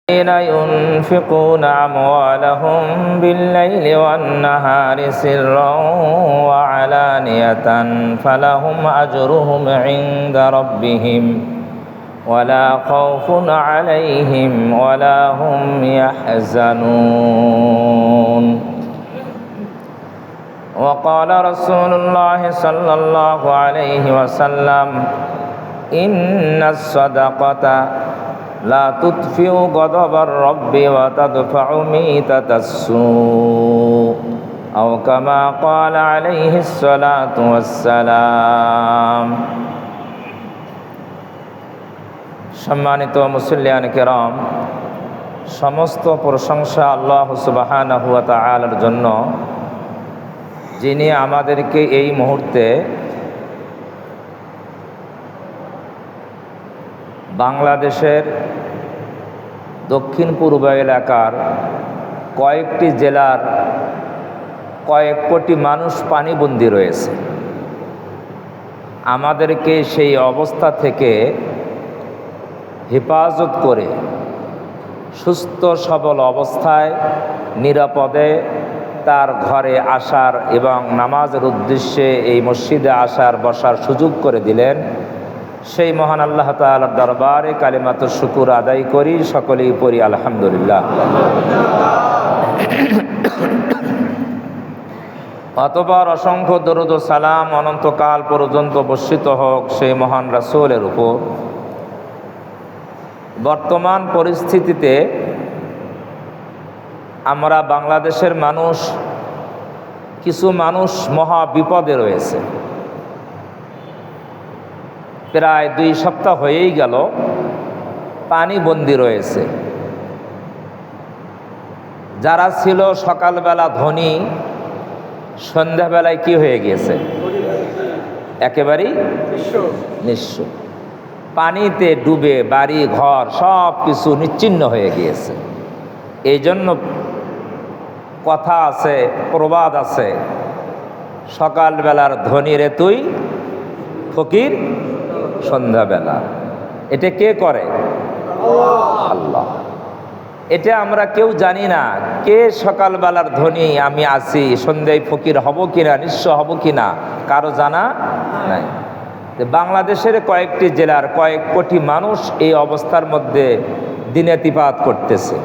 الذين ينفقون أموالهم بالليل والنهار سرا وعلانية فلهم أجرهم عند ربهم ولا خوف عليهم ولا هم يحزنون. وقال رسول الله صلى الله عليه وسلم إن الصدقة لا تطفئ غضب الرب وتدفع ميتة السوء أو كما قال عليه الصلاة والسلام. সম্মানিত মুসল্লিয়ান কিরাম, সমস্ত প্রশংসা আল্লাহ সুবহানাহু ওয়া তাআলার জন্য, যিনি আমাদেরকে এই মুহূর্তে বাংলাদেশের দক্ষিণ পূর্ব এলাকার কয়েকটি জেলার কয়েক কোটি মানুষ পানিবন্দী রয়েছে। আমাদেরকে সেই অবস্থা থেকে হেফাজত করে সুস্থ সবল অবস্থায় নিরাপদে তার ঘরে আসার এবং নামাজের উদ্দেশ্যে এই মসজিদে আসার বসার সুযোগ করে দিলেন। সেই মহান আল্লাহ তাআলার দরবারে কালিমাতুশ শুকুর আদায় করি, সকলেই পড়ি আলহামদুলিল্লাহ। অতঃপর অসংখ্য দরুদ ও সালাম অনন্তকাল পর্যন্ত বর্ষিত হোক সেই মহান রাসূলের উপর। বর্তমান পরিস্থিতিতে আমরা বাংলাদেশের মানুষ, কিছু মানুষ মহা বিপদে রয়েছে। প্রায় 2 সপ্তাহ হয়েই গেল পানিবন্দী রয়েছে। যারা ছিল সকালবেলা ধনী, সন্ধ্যাবেলায় কি হয়ে গিয়েছে? একেবারেই নিঃস্ব। পানিতে ডুবে বাড়ি ঘর সব কিছু নিশ্চিহ্ন হয়ে গিয়েছে। এই জন্য কথা আছে, প্রবাদ আছে, সকালবেলার ধনী রে তুই, ফকির সন্ধ্যাবেলা। এটা কে করে? আল্লাহ। এটা আমরা কেউ জানি না কে সকালবেলার ধনী আমি আছি, সন্ধ্যায় ফকির হব কিনা, নিঃস্ব হব কিনা, কারো জানা নাই। বাংলাদেশের কয়েকটি জেলার কয়েক কোটি মানুষ এই অবস্থার মধ্যে দিনাতিপাত করতেছে।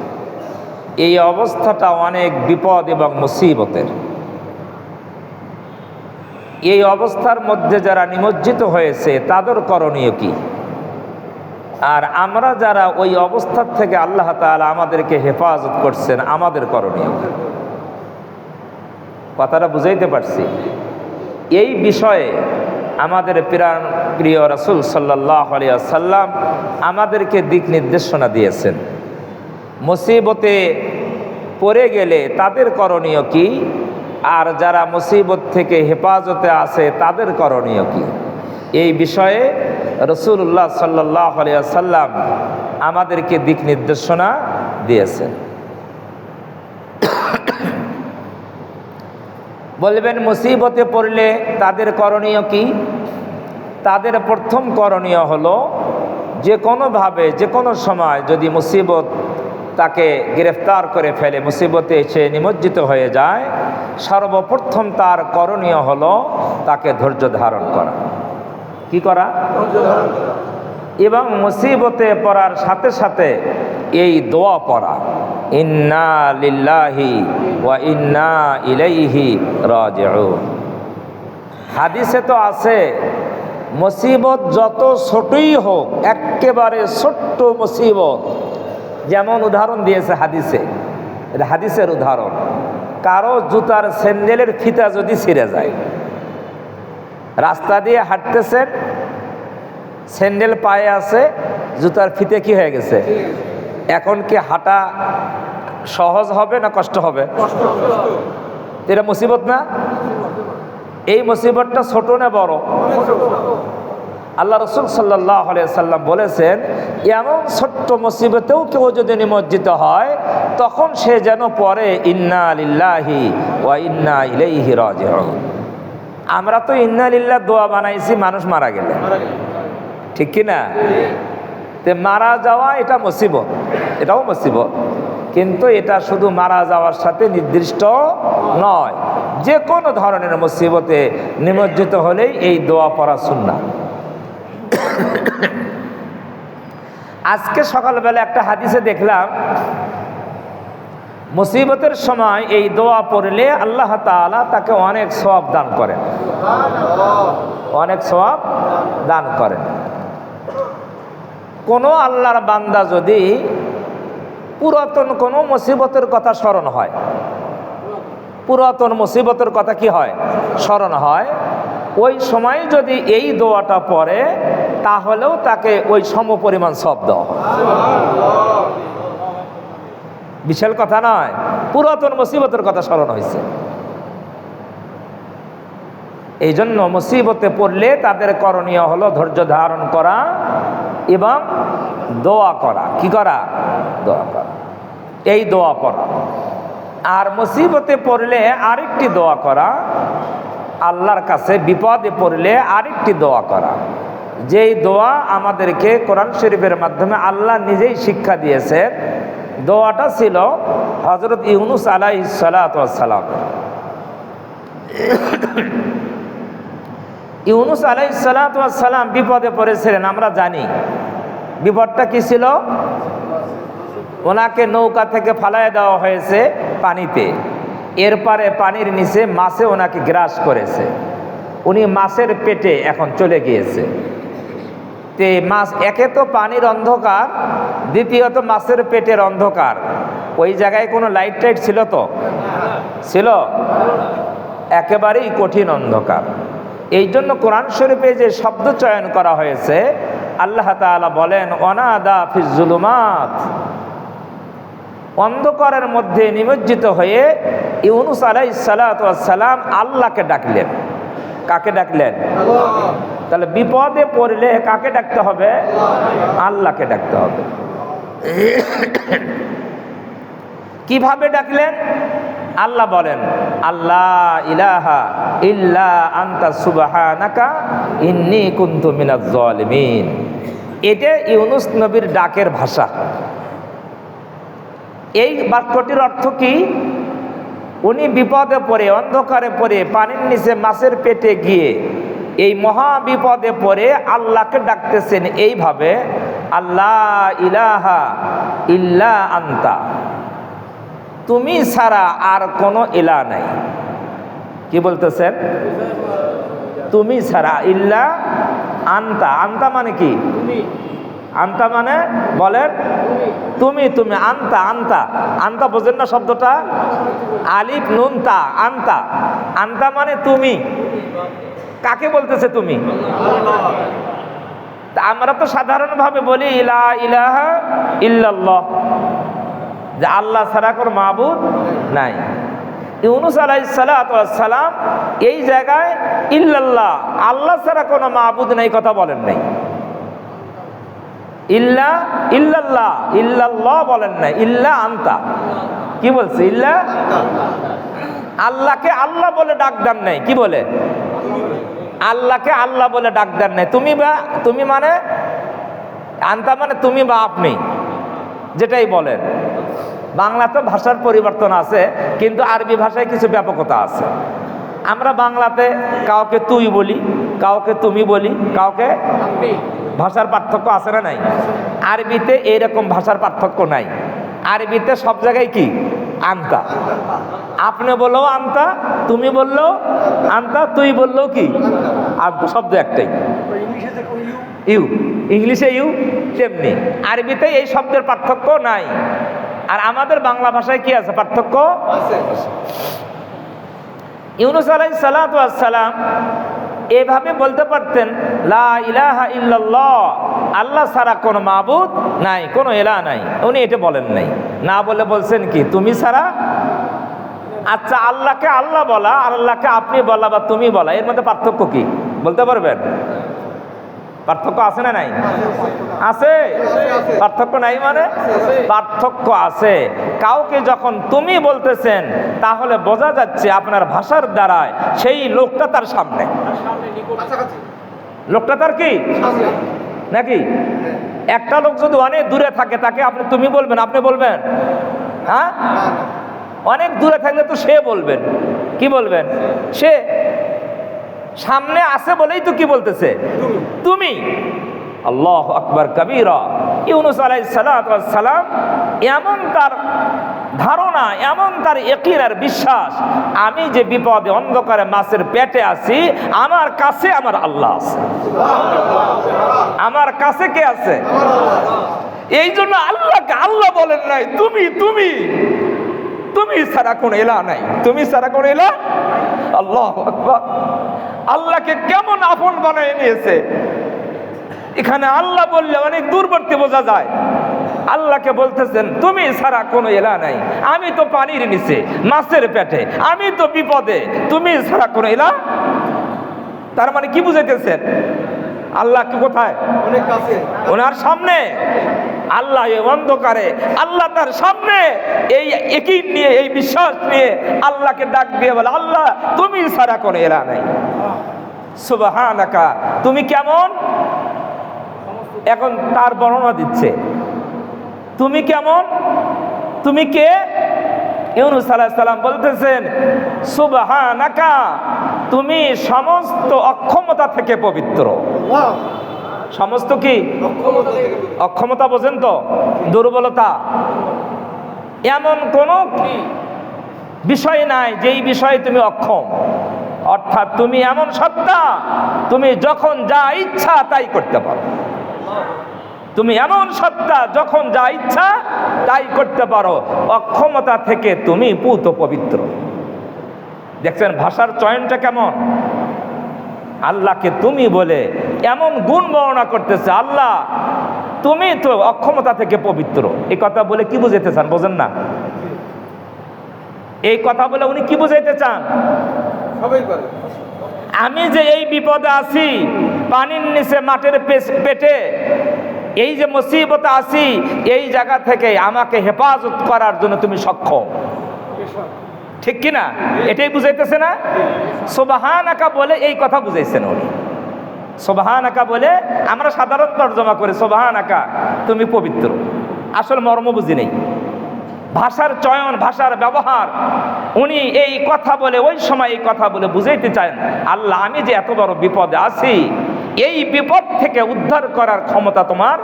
এই অবস্থাটা অনেক বিপদ এবং মুসিবতের। এই অবস্থার মধ্যে যারা নিমজ্জিত হয়েছে তাদের করণীয় কি, আর আমরা যারা ওই অবস্থার থেকে আল্লাহ তাআলা আমাদেরকে হেফাজত করছেন আমাদের করণীয় কি? কথাটা বুঝাইতে পারছি? এই বিষয়ে আমাদের প্রিয় রাসূল সাল্লাল্লাহু আলাইহি ওয়াসাল্লাম আমাদেরকে দিক নির্দেশনা দিয়েছেন। মুসিবতে পড়ে গেলে তাদের করণীয় কি, আর যারা মুসিবত থেকে হেফাজতে আছে তাদের করণীয় কি, এই বিষয়ে রাসূলুল্লাহ সাল্লাল্লাহু আলাইহি ওয়াসাল্লাম আমাদেরকে দিক নির্দেশনা দিয়েছেন। বলবেন মুসিবতে পড়লে তাদের করণীয় কি? তাদের প্রথম করণীয় হলো যে কোনোভাবে যে কোনো সময় যদি মুসিবত তাকে গ্রেফতার করে ফেলে, মুসিবতে সে নিমজ্জিত হয়ে যায়, সর্বপ্রথম তার করণীয় হলো তাকে ধৈর্য ধারণ করা। কি করা? এবং মুসিবতে পড়ার সাথে সাথে এই দোয়া পড়া, ইন্না লিল্লাহি ওয়া ইন্না ইলাইহি রাজিউন। হাদিসে তো আছে মুসিবত যত ছোটই হোক, একেবারে ছোট্ট মুসিবত, যেমন উদাহরণ দিয়েছে হাদিসে, এটা হাদিসের উদাহরণ, কারো জুতার স্যান্ডেলের ফিতা যদি ছিঁড়ে যায়, রাস্তা দিয়ে হাঁটতেছেন, স্যান্ডেল পায়ে আছে, জুতার ফিতে কি হয়ে গেছে, এখন কি হাঁটা সহজ হবে না কষ্ট হবে? এটা মুসিবত না? এই মুসিবতটা ছোট না বড়? আল্লাহ রাসূল সাল্লাল্লাহু আলাইহি সাল্লাম বলেছেন এমন ছোট্ট মুসিবতেও কেউ যদি নিমজ্জিত হয় তখন সে যেন পড়ে ইন্না লিল্লাহি ওয়া ইন্না ইলাইহি রাজিউন। আমরা তো ইন্না লিল্লাহ দোয়া বানাইছি মানুষ মারা গেলে, ঠিক কি না? তে মারা যাওয়া এটা মুসিবত, এটাও মুসিবত, কিন্তু এটা শুধু মারা যাওয়ার সাথে নির্দিষ্ট নয়, যে কোনো ধরনের মুসিবতে নিমজ্জিত হলেই এই দোয়া পড়া সুন্নাহ। আজকে সকালবেলা একটা হাদিসে দেখলাম, মুসিবতের সময় এই দোয়া পড়লে আল্লাহ তাআলা তাকে অনেক সওয়াব দান করেন, অনেক সওয়াব দান করেন। কোনো আল্লাহর বান্দা যদি পুরাতন কোনো মুসিবতের কথা স্মরণ হয়, পুরাতন মুসিবতের কথা কি হয়, স্মরণ হয়, ওই সময় যদি এই দোয়াটা পড়ে তাহলেও তাকে ওই সমপরিমাণ সওয়াব দেওয়া হয়। বিশাল কথা নয়, পুরাতন মুসিবতের কথা স্মরণ হয়েছে। এই জন্য মুসিবতে পড়লে তাদের করণীয় হলো ধৈর্য ধারণ করা এবং দোয়া করা। কি করা? দোয়া করা, এই দোয়া পড়া। আর মুসিবতে পড়লে আরেকটি দোয়া করা, আল্লাহর কাছে বিপদে পড়লে আরেকটি দোয়া করা, যেই দোয়া আমাদেরকে কোরআন শরীফের মাধ্যমে আল্লাহ নিজেই শিক্ষা দিয়েছেন। দোয়াটা ছিল হযরত ইউনূস আলাইহিস সালাতু ওয়াস সালাম। ইউনূস আলাইহিস সালাতু ওয়াস সালাম বিপদে পড়েছিলেন, আমরা জানি। বিপদটা কি ছিল? ওনাকে নৌকা থেকে ফালায় দেওয়া হয়েছে পানিতে, এরপরে পানির নিচে মাছে ওনাকে গ্রাস করেছে, উনি মাছের পেটে এখন চলে গিয়েছে। তে মাছ, একে তো পানির অন্ধকার, দ্বিতীয়ত মাছের পেটের অন্ধকার। ওই জায়গায় কোনো লাইট টাইট ছিল তো? ছিল, একেবারেই কঠিন অন্ধকার। এই জন্য কোরআন শরীফে যে শব্দ চয়ন করা হয়েছে, আল্লাহ তাআলা বলেন ওয়ানাদা ফিজ জুলুমাত, অন্ধকারের মধ্যে নিমজ্জিত হয়ে ইউনূস আলাইহিস সালাতু ওয়াস সালাম আল্লাহকে ডাকলেন। কাকে ডাকলেন? তাহলে বিপদে পড়লে কাকে ডাকতে হবে? আল্লাহকে ডাকতে হবে। কিভাবে ডাকলেন? আল্লাহ বলেন আল্লাহ ইলাহা ইল্লা আনতা সুবহানাকা ইন্নী কুনতু মিনাজ জালিমিন। এটা ইউনূস নবীর ডাকের ভাষা। এই বাক্যটির অর্থ কি? উনি বিপদে পড়ে, অন্ধকারে পড়ে, পানির নিচে মাছের পেটে গিয়ে এই মহা বিপদে পড়ে আল্লাহকে ডাকতেছেন এইভাবে, আল্লাহ ইলাহা ইল্লা আনতা, তুমি ছাড়া আর কোনো ইলাহ নাই। কি বলতেছেন? তুমি ছাড়া, ইল্লা আনতা। আনতা মানে কি? আনতা মানে বলেন তুমি, তুমি। আনতা, আনতা, আনতা বোঝেন না শব্দটা? আলিফ নুন তা, আনতা। আনতা মানে তুমি। কাকে বলতেছে তুমি? তা আমরা তো সাধারণভাবে বলি লা ইলাহা ইল্লাল্লাহ, যে আল্লাহ ছাড়া কোনো মাবুদ নাই। ইউনূস আলাইহিস সালাতু ওয়াস সালাম এই জায়গায় ইল্লাল্লাহ, আল্লাহ ছাড়া কোনো মাবুদ নাই কথা বলেন নাই। ইল্লা ইল্লাল্লাহ, ইল্লাল্লাহ বলেন নাই, ইল্লা আনতা। কি বলছে? ইল্লা। আল্লাহকে আল্লাহ বলে ডাক দেন নাই। কি বলে? আল্লাহকে আল্লাহ বলে ডাক দেন নাই। তুমি বা তুমি মানে, আনতা মানে তুমি বা আপনি, যেটাই বলেন। বাংলাতে ভাষার পরিবর্তন আছে, কিন্তু আরবি ভাষায় কিছু ব্যাপকতা আছে। আমরা বাংলাতে কাউকে তুই বলি, কাউকে তুমি বলি, কাউকে ভাষার পার্থক্য আছে না নাই? আরবিতে এইরকম ভাষার পার্থক্য নাই। আরবিতে সব জায়গায় কি? আনতা। আপনি বললেও আনতা, তুমি বললেও আনতা, তুই বললেও কি? আনতা, শব্দ একটাই। ইউ, ইংলিশে ইউ, তেমনি আরবিতে এই শব্দের পার্থক্য নাই। আর আমাদের বাংলা ভাষায় কি আছে? পার্থক্য আছে। ইউনূস আলাইহিস সালাতু ওয়াস সালাম এভাবে বলতে পারতেন লা ইলাহা ইল্লাল্লাহ, আল্লাহ ছাড়া কোনো মাবুদ নাই, কোনো ইলাহ নাই। উনি এটা বলেন নাই, না বলে বলছেন কি? তুমি ছাড়া। আচ্ছা, আল্লাহকে আল্লাহ বলা আর আল্লাহকে আপনি বলা বা তুমি বলা, এর মধ্যে পার্থক্য কি বলতে পারবেন? পার্থক্য আছে না নাই? আছে। পার্থক্য নাই মানে? পার্থক্য আছে। কাউকে যখন তুমি বলতেছেন তাহলে বোঝা যাচ্ছে আপনার ভাষার দ্বারায় সেই লোকটা তার সামনে, লোকটা তার কি নাকি? একটা লোক যদি অনেক দূরে থাকে তাকে আপনি তুমি বলবেন, আপনি বলবেন? হ্যাঁ, অনেক দূরে থাকলে তো সে বলবেন। কি বলবেন? সে। সামনে আছে বলেই তো কি বলতেছে? তুমি। আল্লাহু আকবার কবীরা। ইউনূস আলাইহিস সালাম এমন তার ধারণা, এমন তার ইয়াকিন আর বিশ্বাস, আমি যে বিপদে অন্ধকারে মাছের পেটে আছি, আমার কাছে আমার আল্লাহ আছে। আমার কাছে কে আছে? এই জন্য আল্লাহকে আল্লাহ বলেন নাই, তুমি তুমি তুমি ছাড়া কোন ইলাহ নাই, তুমি ছাড়া কোন ইলাহ। আল্লাহু আকবার। আল্লাহকে কেমন আপন বানিয়ে নিয়েছে। এখানে আল্লাহ বললে অনেক দূরবর্তী বোঝা যায়। আল্লাহকে বলতেছেন তুমি ছাড়া কোনো ইলাহ নাই, আমি তো পানির নিচে মাছের পেটে, আমি তো বিপদে, তুমি ছাড়া কোনো ইলাহ। তার মানে কি বুঝাইতেছেন? আল্লাহ কি কোথায়? অনেক কাছে, ওনার সামনে। আল্লাহ এই অন্ধকারে, আল্লাহ তার সামনে, এই ইয়াকিন নিয়ে, এই বিশ্বাস নিয়ে আল্লাহকে ডাক দিয়ে বলে, আল্লাহ তুমি ছাড়া কোনো ইলাহ নাই। সুবহানাকা, তুমি কেমন? এখন তার বর্ণনা দিচ্ছে, তুমি কেমন, তুমি কে? ইউনূস আলাইহিস সালাম বলতেছেন, সুবহানাকা, তুমি সমস্ত অক্ষমতা থেকে পবিত্র। সমস্ত কি? অক্ষমতা বোঝেন তো? দুর্বলতা। এমন কোন বিষয় নাই যেই বিষয়ে তুমি অক্ষম। অর্থাৎ তুমি এমন সত্তা, তুমি যখন যা ইচ্ছা তাই করতে পারো। তুমি এমন সত্তা, যখন যা ইচ্ছা তাই করতে পারো। অক্ষমতা থেকে তুমি পূত পবিত্র। দেখছেন ভাষার চয়নটা কেমন? আল্লাহকে তুমি বলে এমন গুণ বর্ণনা করতেছে, আল্লাহ তুমি তো অক্ষমতা থেকে পবিত্র। এই কথা বলে কি বুঝাইতে চান? বোঝেন না? এই কথা বলে উনি কি বুঝাইতে চান? আমি যে এই বিপদে আছি, পানির নিচে মাটির পেটে, এই যে মুসিবতে আছি, এই জায়গা থেকে আমাকে হেফাজত করার জন্য তুমি সক্ষম। ঠিক কিনা? এটাই বুঝাইতেছে না? সুবহানাকা বলে এই কথা বুঝাইছেন উনি। সুবহানাকা বলে আমরা সাধারণ তর্জমা করে সুবহানাকা তুমি পবিত্র, আসল মর্ম বুঝি নেই। ভাষার চয়ন, ভাষার ব্যবহার, উনি এই কথা বলে, ওই সময় এই কথা বলে বুঝাইতে চান, আল্লাহ আমি যে এত বড় বিপদে আছি, এই বিপদ থেকে উদ্ধার করার ক্ষমতা তোমার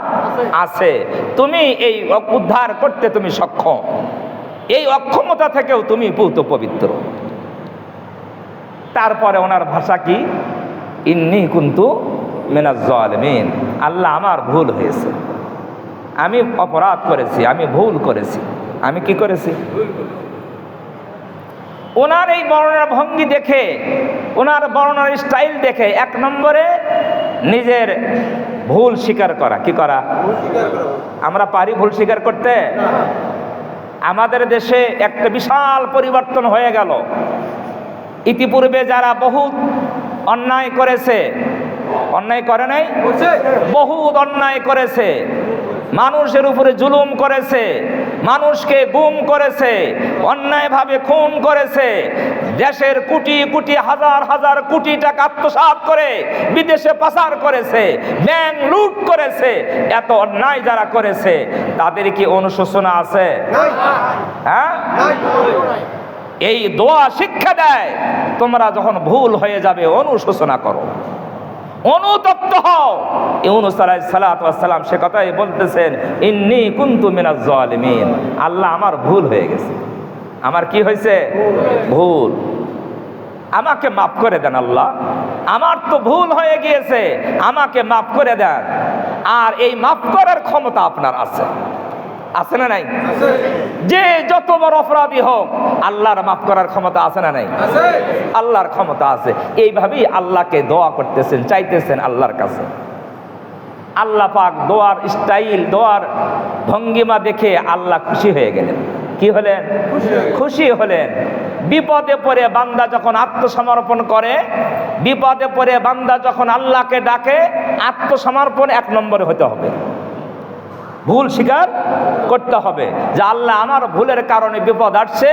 আছে, তুমি এই উদ্ধার করতে তুমি সক্ষম। এই অক্ষমতা থেকেও তুমি পূত পবিত্র। তারপরে ওনার ভাষা কি? ইন্নী কুনতু মিনাজ জালিমিন। আল্লাহ আমার ভুল হয়েছে, আমি অপরাধ করেছি, আমি ভুল করেছি। আমি কি করেছি? ওনার এই বর্ণনার ভঙ্গি দেখে, ওনার বর্ণনার স্টাইল দেখে, এক নম্বরে নিজের ভুল স্বীকার করা। কি করা? আমরা পারি ভুল স্বীকার করতে? আমাদের দেশে একটা বিশাল পরিবর্তন হয়ে গেল। ইতিপূর্বে যারা বহুত অন্যায় করেছে, অন্যায় করে নাই, বহুত অন্যায় করেছে, মানুষের উপরে জুলুম করেছে, মানুষকে গুম করেছে, অন্যায়ভাবে খুন করেছে, দেশের কোটি কোটি হাজার হাজার কোটি টাকা আত্মসাৎ করে বিদেশে পাচার করেছে, ব্যাংক লুট করেছে। এত অন্যায় যারা করেছে তাদের কি অনুশোচনা আছে? হ্যাঁ, এই দোয়া শিক্ষা দেয়, তোমরা যখন ভুল হয়ে যাবে অনুশোচনা করো, অনুতপ্ত হও। ইউনূস আলাইহিস সালাম সে কথাই বলতেছেন, ইন্নী কুনতু মিনাজ জালিমিন। আল্লাহ আমার ভুল হয়ে গেছে। আমার কি হয়েছে? ভুল। আমাকে মাফ করে দেন আল্লাহ, আমার তো ভুল হয়ে গিয়েছে, আমাকে মাফ করে দেন। আর এই মাফ করার ক্ষমতা আপনার আছে, আছে না নাই? যে যত বড় অপরাধী হোক আল্লাহর মাফ করার ক্ষমতা আছে না নাই? আল্লাহর ক্ষমতা আছে। এইভাবেই আল্লাহকে দোয়া করতেছেন, চাইতেছেন আল্লাহর কাছে। আল্লাহ পাক দোয়ার স্টাইল, দোয়ার ভঙ্গিমা দেখে আল্লাহ খুশি হয়ে গেলেন। কি হলেন? খুশি হলেন। বিপদে পড়ে বান্দা যখন আত্মসমর্পণ করে, বিপদে পড়ে বান্দা যখন আল্লাহকে ডাকে, আত্মসমর্পণ এক নম্বরে হতে হবে। ভুল স্বীকার করতে হবে যে আল্লাহ আমার ভুলের কারণে বিপদ আসছে,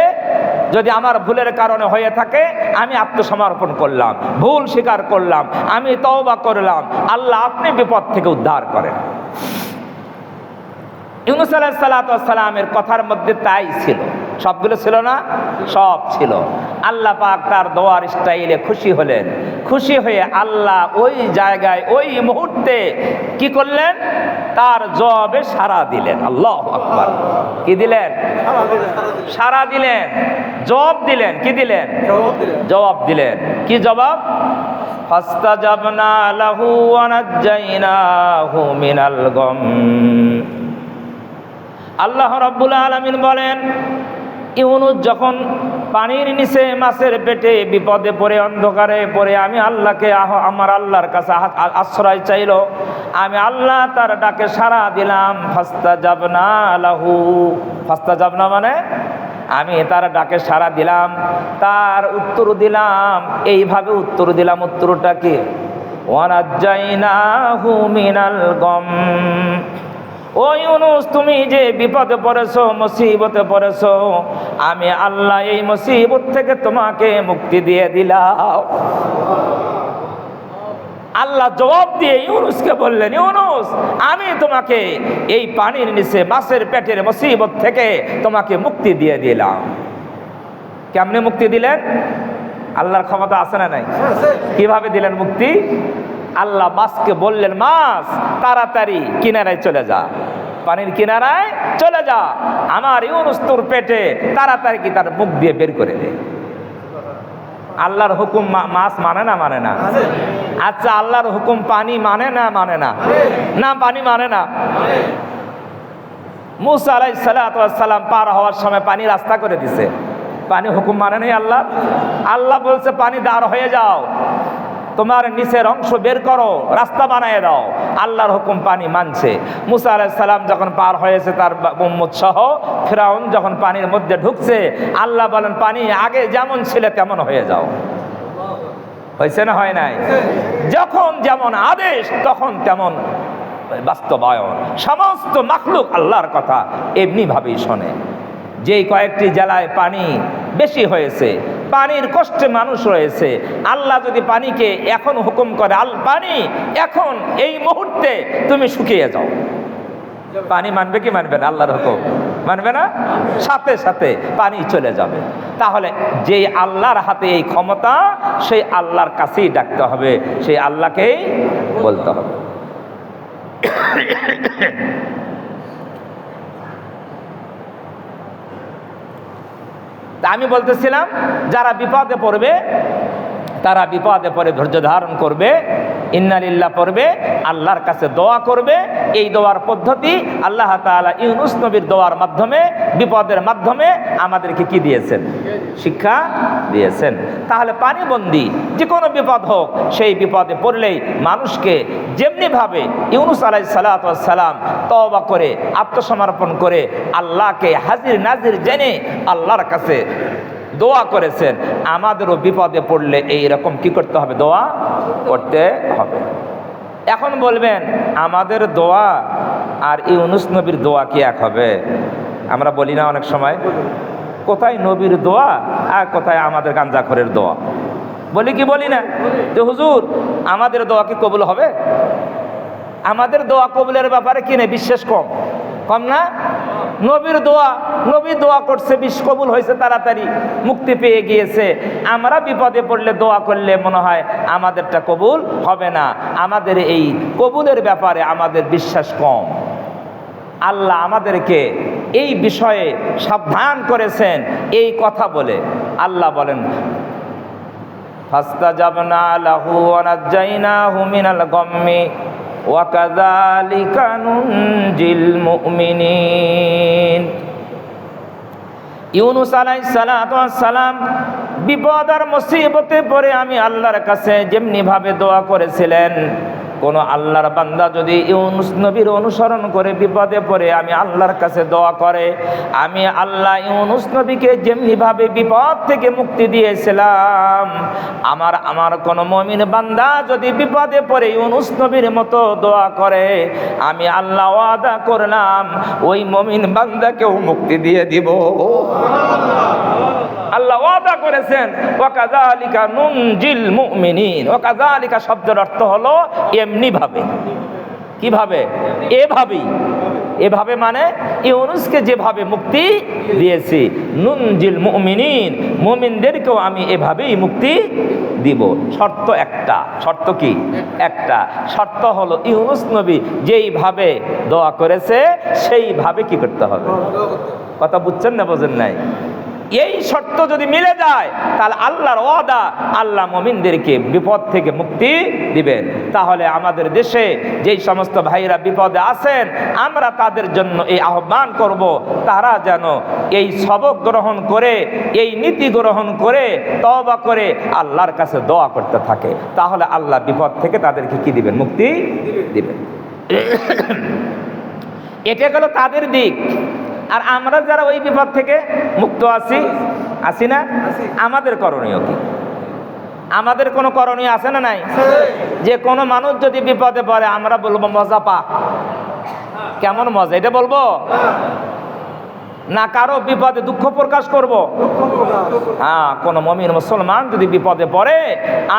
যদি আমার ভুলের কারণে হয়ে থাকে আমি আত্মসমর্পণ করলাম, ভুল স্বীকার করলাম, আমি তওবা করলাম, আল্লাহ আপনি বিপদ থেকে উদ্ধার করেন। ইউনূস আলাইহিস সালাতু ওয়াস সালামের কথার মধ্যে তাই ছিল, সবগুলো ছিল না, সব ছিল। আল্লাহ পাক তার দোয়ার স্টাইলে খুশি হলেন, খুশি হয়ে আল্লাহ ওই জায়গায় ওই মুহূর্তে কি করলেন, তার জবাবে সাড়া দিলেন। আল্লাহু আকবার। কি দিলেন? সাড়া দিলেন, জবাব দিলেন। কি দিলেন? জবাব দিলেন। কি জবাব? ফাস্তাজাবনা লাহু ওয়া নাজ্জাইনাহু মিনাল গাম। আল্লাহ রাব্বুল আলামিন বলেন, ইউনূস যখন পানির নিচে মাছের পেটে বিপদে পড়ে অন্ধকারে পড়ে আমি আল্লাহকে আমার আল্লাহর কাছে আশ্রয় চাইল, আমি আল্লাহ তার ডাকে সাড়া দিলাম। ফাস্তাজাবনা লাহু, ফাস্তাজাবনা মানে আমি তার ডাকে সাড়া দিলাম, তার উত্তর দিলাম। এইভাবে উত্তর দিলাম, উত্তরটা কি? ওয়া নাজ্জাইনাহু মিনাল গাম। ও ইউনূস, তুমি যে বিপদে পড়েছো, মুসিবতে পড়েছো, আমি আল্লাহ এই মুসিবত থেকে তোমাকে মুক্তি দিয়ে দিলাম। আল্লাহ জবাব দিয়ে ইউনূসকে বললেন, ইউনূস আমি তোমাকে এই পানির নিচে মাছের পেটের মুসিবত থেকে তোমাকে মুক্তি দিয়ে দিলাম। কেমনে মুক্তি দিলেন? আল্লাহর ক্ষমতা আছে না নাই? কিভাবে দিলেন মুক্তি? আল্লাহ মাছকে বললেন, মাছ তাড়াতাড়ি কিনারায় চলে যা, পানির কিনারায় চলে যা, আমার ইউনূস তোর পেটে তাড়াতাড়ি কি তার মুখ দিয়ে বের করে দে। আল্লাহর হুকুম মাছ মানে না? মানে না। আচ্ছা, আল্লাহর হুকুম পানি মানে না? মানে না। না, পানি মানে না। মূসা আলাইহিস সালাতু ওয়াস সালাম পার হওয়ার সময় পানি রাস্তা করে দিছে, পানি হুকুম মানে নাই আল্লাহ? আল্লাহ বলছে পানি দাঁড় হয়ে যাও, তোমার নিচের অংশ বের করো, রাস্তা বানিয়ে দাও। আল্লাহর হুকুম পানি মানছে। মূসা আলাইহিস সালাম যখন পার হয়েছে তার উম্মত সহ, ফিরআউন যখন পানির মধ্যে ঢুকছে, আল্লাহ বলেন পানি আগে যেমন ছিল তেমন হয়ে যাও। হয়েছে না হয় নাই? যখন যেমন আদেশ তখন তেমন বাস্তবায়ন। সমস্ত মাখলুক আল্লাহর কথা এমনি ভাবেই শোনে। যেই কয়েকটি জেলায় পানি বেশি হয়েছে, পানির কষ্টে মানুষ রয়েছে, আল্লাহ যদি পানিকে এখন হুকুম করে, পানি এখন এই মুহূর্তে তুমি শুকিয়ে যাও, পানি মানবে কি মানবে না? আল্লাহর হুকুম মানবে না? সাথে সাথে পানি চলে যাবে। তাহলে যেই আল্লাহর হাতে এই ক্ষমতা, সেই আল্লাহর কাছেই ডাকতে হবে, সেই আল্লাহকেই বলতে হবে। আমি বলতেছিলাম, যারা বিপদে পড়বে তারা বিপদে পড়ে ধৈর্য ধারণ করবে, ইন্না লিল্লাহ পড়বে, আল্লাহর কাছে দোয়া করবে। এই দোয়ার পদ্ধতি আল্লাহ তাআলা ইউনূস নবীর দোয়ার মাধ্যমে, বিপদের মাধ্যমে আমাদেরকে কি দিয়েছেন? শিক্ষা দিয়েছেন। তাহলে পানিবন্দী যে কোনো বিপদ হোক, সেই বিপদে পড়লেই মানুষকে যেমনিভাবে ইউনূস আলাইহিস সালাতু ওয়াস সালাম তওবা করে আত্মসমর্পণ করে আল্লাহকে হাজির নাজির জেনে আল্লাহর কাছে দোয়া করেছেন, আমাদেরও বিপদে পড়লে এই রকম কি করতে হবে? দোয়া করতে হবে। এখন বলবেন, আমাদের দোয়া আর ইউনূস নবীর দোয়া কি এক হবে? আমরা বলি না অনেক সময়, কোথায় নবীর দোয়া আর কোথায় আমাদের গাঞ্জাখোরের দোয়া? বলি কি বলি না যে হুজুর আমাদের দোয়া কি কবুল হবে? আমাদের দোয়া কবুলের ব্যাপারে কিনে বিশ্বাস কম, কম না? নবীর দোয়া, নবী দোয়া করছে, কবুল হয়েছে, তাড়াতাড়ি মুক্তি পেয়ে গিয়েছে। আমরা বিপদে পড়লে দোয়া করলে মনে হয় আমাদেরটা কবুল হবে না। আমাদের এই কবুলের ব্যাপারে আমাদের বিশ্বাস কম। আল্লাহ আমাদেরকে এই বিষয়ে সাবধান করেছেন এই কথা বলে। আল্লাহ বলেন, ফাস্তাজাবনা লাহু ওয়া নাজ্জাইনাহু মিনাল গাম্মি ওয়া কাযালিকা নুনজিল মুমিনিন। ইউনূস আলাইহিস সালাতু ওয়াস সালাম বিপদ আর মুসিবতে পড়ে আমি আল্লাহর কাছে যেমনি ভাবে দোয়া করেছিলেন, কোন আল্লাহর বান্দা যদি ইউনুস নবীর অনুসরণ করে বিপদে পড়ে আমি আল্লাহর কাছে দোয়া করে, আমি আল্লাহ ইউনুস নবীকে যেমনিভাবে বিপদ থেকে মুক্তি দিয়েছিলাম, আমার কোন মুমিন বান্দা যদি বিপদে পড়ে ইউনুস নবীর মতো দোয়া করে, আমি আল্লাহ ওয়াদা করলাম ওই মুমিন বান্দাকেও মুক্তি দিয়ে দিব। আল্লাহ ওয়াদা করেছেন ওয়াকাযালিকা নুনজিল মুমিনিন। ওয়াকাযালিকা শব্দের অর্থ হলো এমনি ভাবে। কিভাবে? এভাবেই। এভাবে মানে ইউনুসকে যেভাবে মুক্তি দিয়েছি, নুনজিল মুমিনিন, মুমিনদেরকেও আমি এভাবেই মুক্তি দিব। শর্ত একটা। শর্ত কি? একটা শর্ত হলো ইউনুস নবী যেইভাবে দোয়া করেছে সেইভাবে কি করতে হবে। কথা বুঝছেন না বোঝেন নাই? এই শর্ত যদি মিলে যায় তাহলে আল্লাহর ওয়াদা, আল্লাহ মুমিনদেরকে বিপদ থেকে মুক্তি দিবেন। তাহলে আমাদের দেশে যেই সমস্ত ভাইরা বিপদে আছেন আমরা তাদের জন্য এই আহ্বান করব, তারা যেন এই সবক গ্রহণ করে, এই নীতি গ্রহণ করে, তওবা করে আল্লাহর কাছে দোয়া করতে থাকে। তাহলে আল্লাহ বিপদ থেকে তাদেরকে কি দিবেন? মুক্তি দিবেন। এটা গেল তাদের দিক। আর আমরা যারা ওই বিপদ থেকে মুক্ত আছি না, আমাদের করণীয় কি? আমাদের কোনো করণীয় আছে না নাই? যে কোনো মানুষ যদি বিপদে পড়ে আমরা বলবো মজা পা। কেমন মজা এটা বলবো? না কারো বিপদে দুঃখ প্রকাশ করব? হ্যাঁ, কোন মুমিন মুসলমান যদি বিপদে পড়ে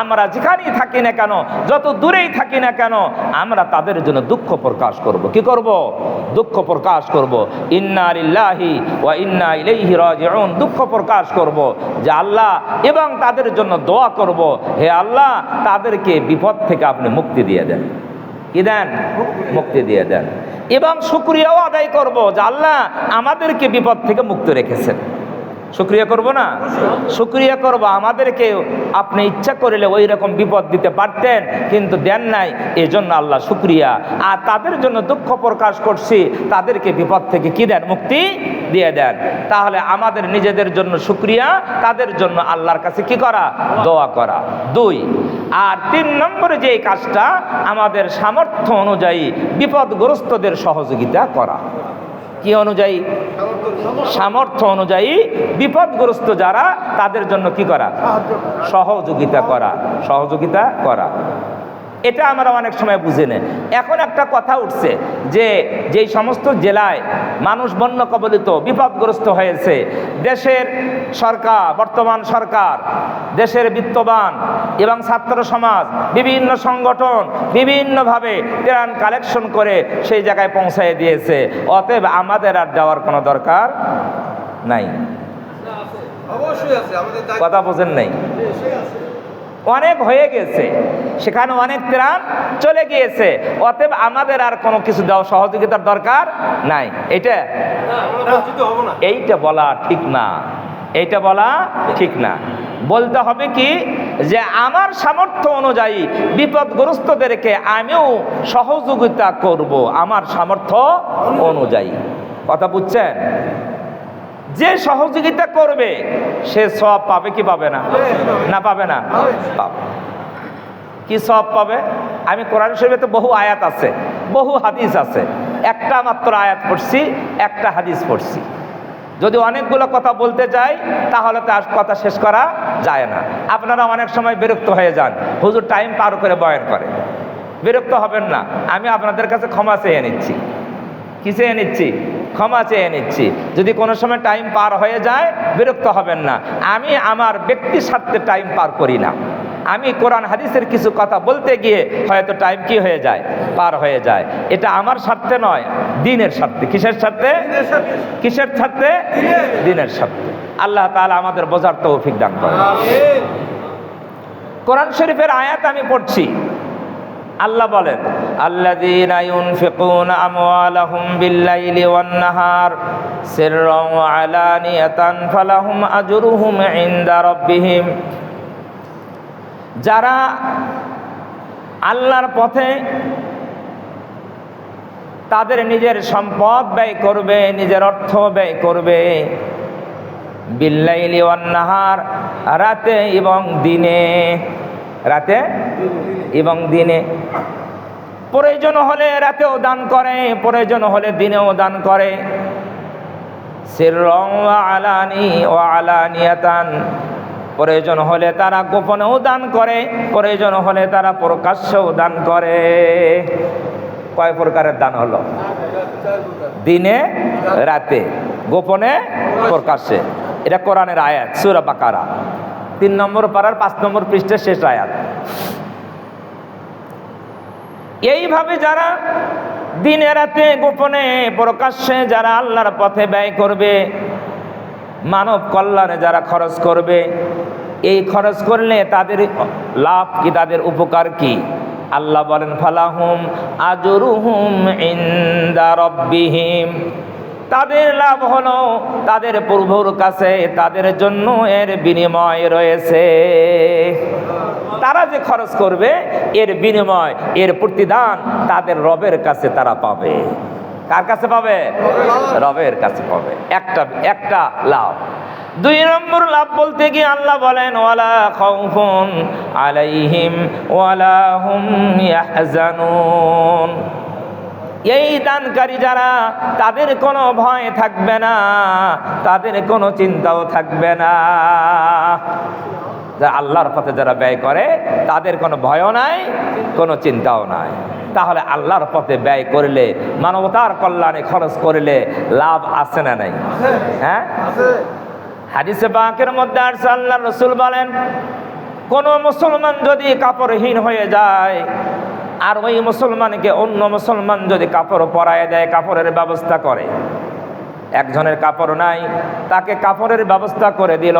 আমরা যেখানেই থাকি না কেন, যত দূরেই থাকি না কেন, আমরা তাদের জন্য দুঃখ প্রকাশ করব। কি করব? দুঃখ প্রকাশ করব। ইন্না লিল্লাহি ওয়া ইন্না ইলাইহি রাজিউন। দুঃখ প্রকাশ করব যে আল্লাহ, এবং তাদের জন্য দোয়া করব, হে আল্লাহ তাদেরকে বিপদ থেকে আপনি মুক্তি দিয়ে দেন। কি দেন? মুক্তি দিয়ে দেন। এবং শুকরিয়াও আদায় করব যে আল্লাহ আমাদেরকে বিপদ থেকে মুক্ত রেখেছেন। শুকরিয়া করব না? শুকরিয়া করব, আমাদেরকে আপনি ইচ্ছা করলে ওই রকম বিপদ দিতে পারতেন কিন্তু দেন নাই, এই জন্য আল্লাহ শুকরিয়া। আর তাদের জন্য দুঃখ প্রকাশ করছি, তাদেরকে বিপদ থেকে কি দেন? মুক্তি দিয়ে দেন। তাহলে আমাদের নিজেদের জন্য শুকরিয়া, তাদের জন্য আল্লাহর কাছে কি করা? দোয়া করা। 2 আর 3 নম্বরে যে কাজটা, আমাদের সামর্থ্য অনুযায়ী বিপদগ্রস্তদের সহযোগিতা করা। কি অনুযায়ী? সামর্থ্য অনুযায়ী বিপদগ্রস্ত যারা তাদের জন্য কি করা? সহযোগিতা করা। সহযোগিতা করা। এটা আমরা অনেক সময় বুঝি না। এখন একটা কথা উঠছে যে যেই সমস্ত জেলায় মানুষ বন্যা কবলিত বিপদগ্রস্ত হয়েছে, দেশের সরকার, বর্তমান সরকার, দেশের বিত্তবান এবং ছাত্র সমাজ, বিভিন্ন সংগঠন বিভিন্নভাবে ত্রাণ কালেকশন করে সেই জায়গায় পৌঁছায় দিয়েছে। অতএব আমাদের আর যাওয়ার কোনো দরকার নাই। কথা বোঝেন নাই? অনেক হয়ে গেছে, সেখানে অনেক ত্রাণ চলে গিয়েছে। অতএব আমাদের আর কোনো কিছু দেওয়া সহযোগিতার দরকার নাই। এইটা বলা ঠিক না। এইটা বলা ঠিক না। বলতে হবে কি যে আমার সামর্থ্য অনুযায়ী বিপদগ্রস্তদেরকে আমিও সহযোগিতা করব আমার সামর্থ্য অনুযায়ী। কথা বুঝছেন? যে সহযোগিতা করবে সে সওয়াব পাবে কি পাবে না? না পাবে না? পাবে। কি সওয়াব পাবে? আমি কোরআন শরীফে তো বহু আয়াত আছে, বহু হাদিস আছে, একটা মাত্র আয়াত পড়ছি, একটা হাদিস পড়ছি। যদি অনেকগুলো কথা বলতে যাই তাহলে তো আর কথা শেষ করা যায় না। আপনারা অনেক সময় বিরক্ত হয়ে যান, হুজুর টাইম পার করে বয়ান করে। বিরক্ত হবেন না, আমি আপনাদের কাছে ক্ষমা চেয়ে নিচ্ছি। কি চেয়ে নিচ্ছি? ক্ষমা চেয়ে নিচ্ছি। যদি কোনো সময় টাইম পার হয়ে যায় বিরক্ত হবেন না। আমি আমার ব্যক্তি স্বার্থে টাইম পার করি না। আমি কোরআন হাদিসের কিছু কথা বলতে গিয়ে হয়তো টাইম কি হয়ে যায়? পার হয়ে যায়। এটা আমার স্বার্থে নয়, দ্বীনের স্বার্থে। কিসের স্বার্থে? কিসের স্বার্থে? দ্বীনের স্বার্থে। আল্লাহ তাআলা আমাদের বোঝার তৌফিক দান করেন। কোরআন শরীফের আয়াত আমি পড়ছি। আল্লাহ বলেন, আল্লাযীনা ইউনফিকুনা আমওয়ালাহুম বিল-লাইলি ওয়ান-নাহার সিররান ওয়া আলানিয়াতান ফালাহুম আজরুহুম ইনদা রাব্বিহিম। যারা আল্লাহর পথে তাদের নিজের সম্পদ ব্যয় করবে, নিজের অর্থ ব্যয় করবে, বিল-লাইলি ওয়ান-নাহার, রাতে এবং দিনে। রাতে এবং দিনে। প্রয়োজন হলে রাতেও দান করে, প্রয়োজন হলে দিনেও দান করে। সিররান ওয়া আলানিয়াতান, প্রয়োজন হলে তারা গোপনেও দান করে, প্রয়োজন হলে তারা প্রকাশ্যেও দান করে। কয় প্রকারের দান হলো? দিনে রাতে, গোপনে প্রকাশ্যে। এটা কোরআনের আয়াত, সূরা বাকারা 3 নম্বর পারার 5 নম্বর পৃষ্ঠার শেষ আয়াত। এইভাবে যারা দিনে রাতে গোপনে প্রকাশ্যে যারা আল্লাহর পথে ব্যয় করবে, মানব কল্যাণে যারা খরচ করবে, এই খরচ করলে তাদের লাভ কি, তাদের উপকার কি? আল্লাহ বলেন ফালাহুম আজরুহুম ইনদা রাব্বিহিম, তাদের লাভ হলো তাদের প্রভুর কাছে তাদের জন্য এর বিনিময় রয়েছে। তারা যে খরচ করবে এর বিনিময়, এর প্রতিদান তাদের রবের কাছে তারা পাবে। কার কাছে পাবে? রবের কাছে পাবে। একটা লাভ। 2 নম্বর লাভ বলতে গিয়ে আল্লাহ বলেন ওয়ালা খাউফুন আলাইহিম ওয়ালা হুম ইয়াহজানুন, এই দানকারী যারা, তাদের কোনো ভয় থাকবে না, তাদের কোনো চিন্তাও থাকবে না। যারা আল্লাহর পথে যারা ব্যয় করে তাদের কোনো ভয়ও নাই, কোনো চিন্তাও নাই। তাহলে আল্লাহর পথে ব্যয় করলে, মানবতার কল্যাণে খরচ করলে লাভ আছে না নাই? হ্যাঁ, হাদিসে পাকের মধ্যে আসছে, আল্লাহর রাসূল বলেন কোন মুসলমান যদি কাপড়হীন হয়ে যায় আর ওই মুসলমানকে অন্য মুসলমান যদি কাপড় পরায় দেয়, কাপড়ের ব্যবস্থা করে, একজনের কাপড় নাই তাকে কাপড়ের ব্যবস্থা করে দিল,